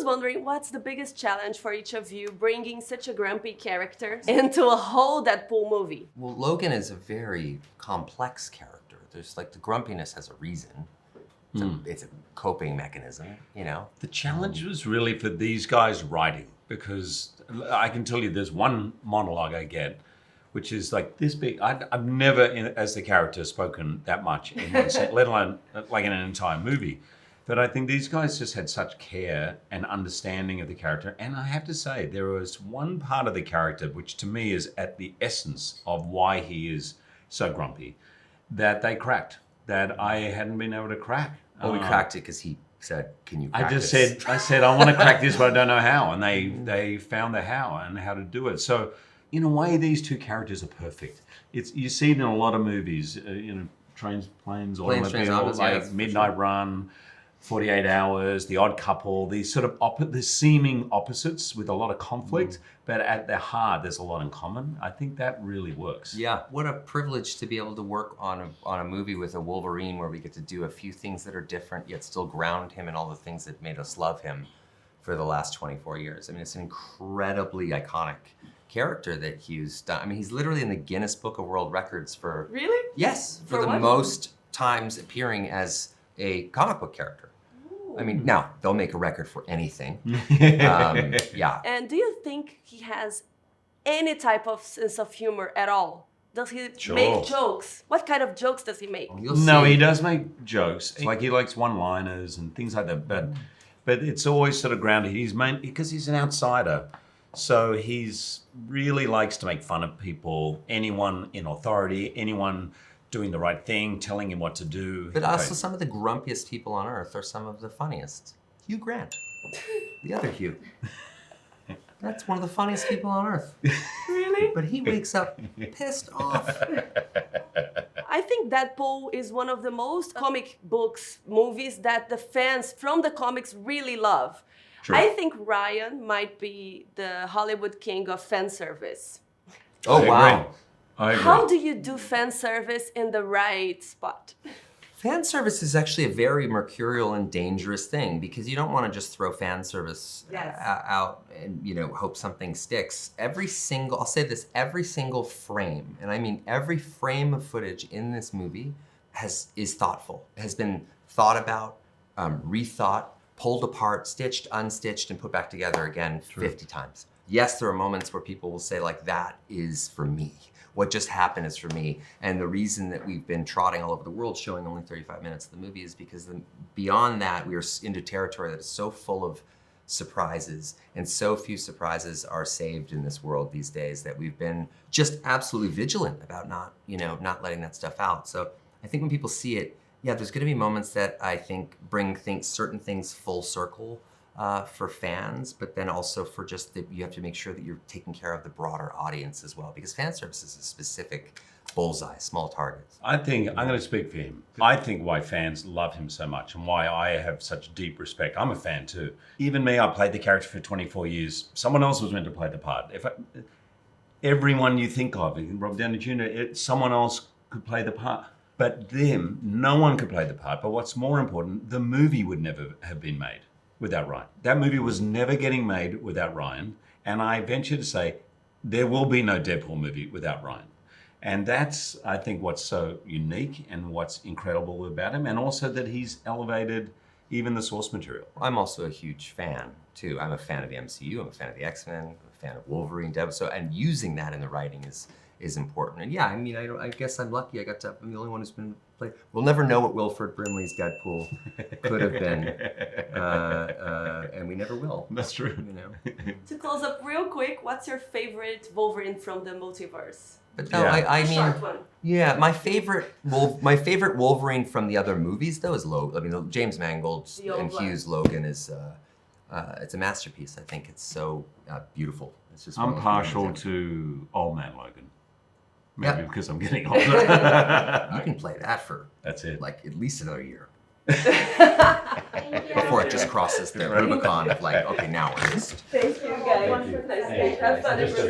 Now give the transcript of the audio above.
wondering, what's the biggest challenge for each of you bringing such a grumpy character into a whole Deadpool movie? Well, Logan is a very complex character. There's like the grumpiness has a reason. It's a coping mechanism, you know? The challenge was really for these guys writing, because I can tell you there's one monologue I get, which is like this big. I've never, as the character, spoken that much in one set, let alone like in an entire movie. But I think these guys just had such care and understanding of the character. And I have to say, there was one part of the character, which to me is at the essence of why he is so grumpy, that they cracked, that I hadn't been able to crack. Well, we cracked it because he said, "Can you crack this?" I said, I want to crack this, but I don't know how. And they found the how and how to do it. So in a way, these two characters are perfect. You see it in a lot of movies, Trains, Planes, Automobiles, like Midnight Run, 48 Hours, The Odd Couple, these sort of the seeming opposites with a lot of conflict, but at their heart, there's a lot in common. I think that really works. Yeah, what a privilege to be able to work on a movie with a Wolverine where we get to do a few things that are different, yet still ground him in all the things that made us love him for the last 24 years. I mean, it's an incredibly iconic character that Hugh's done. I mean, he's literally in the Guinness Book of World Records for... Really? Yes, for the what? most times appearing as a comic book character. I mean, now, they'll make a record for anything. Yeah. And do you think he has any type of sense of humor at all? Does he make jokes? What kind of jokes does he make? No, he does make jokes. Like he likes one-liners and things like that. But it's always sort of grounded. Because he's an outsider. So he's really likes to make fun of people, anyone in authority, anyone doing the right thing, telling him what to do. But also some of the grumpiest people on earth are some of the funniest. Hugh Grant, the other Hugh. That's one of the funniest people on earth. Really? But he wakes up pissed off. I think Deadpool is one of the most comic books movies that the fans from the comics really love. True. I think Ryan might be the Hollywood king of fan service. Oh, wow. I agree. How do you do fan service in the right spot? Fan service is actually a very mercurial and dangerous thing because you don't want to just throw fan service out and, hope something sticks. I'll say this, every single frame, and I mean every frame of footage in this movie is thoughtful, has been thought about, rethought, pulled apart, stitched, unstitched, and put back together again 50 times. Yes, there are moments where people will say like, that is for me. What just happened is for me. And the reason that we've been trotting all over the world showing only 35 minutes of the movie is because beyond that, we are into territory that is so full of surprises, and so few surprises are saved in this world these days that we've been just absolutely vigilant about not letting that stuff out. So I think when people see it, yeah, there's gonna be moments that I think bring certain things full circle for fans, but then also for just that you have to make sure that you're taking care of the broader audience as well, because fan service is a specific bullseye, small targets. I think, I'm going to speak for him. I think why fans love him so much and why I have such deep respect. I'm a fan too. Even me, I played the character for 24 years. Someone else was meant to play the part. Everyone you think of, Robert Downey Jr., someone else could play the part. But no one could play the part. But what's more important, the movie would never have been made without Ryan. That movie was never getting made without Ryan. And I venture to say, there will be no Deadpool movie without Ryan. And that's, I think, what's so unique and what's incredible about him. And also that he's elevated even the source material. I'm also a huge fan, too. I'm a fan of the MCU, I'm a fan of the X-Men, I'm a fan of Wolverine, and using that in the writing is important. And yeah, I mean, I guess I'm lucky. I'm the only one who's been played. We'll never know what Wilford Brimley's Deadpool could have been, and we never will. That's true. To close up real quick, what's your favorite Wolverine from the multiverse? But no, I mean, short one. Yeah, my favorite Wolverine from the other movies though is Logan. I mean, James Mangold and Hughes Logan is it's a masterpiece. I think it's so beautiful. It's just. I'm partial to Old Man Logan. Maybe because I'm getting older. You can play that for that's it. Like at least another year. Before it just crosses the Rubicon of like, okay, now we're just. Thank you guys. Have fun in Brazil.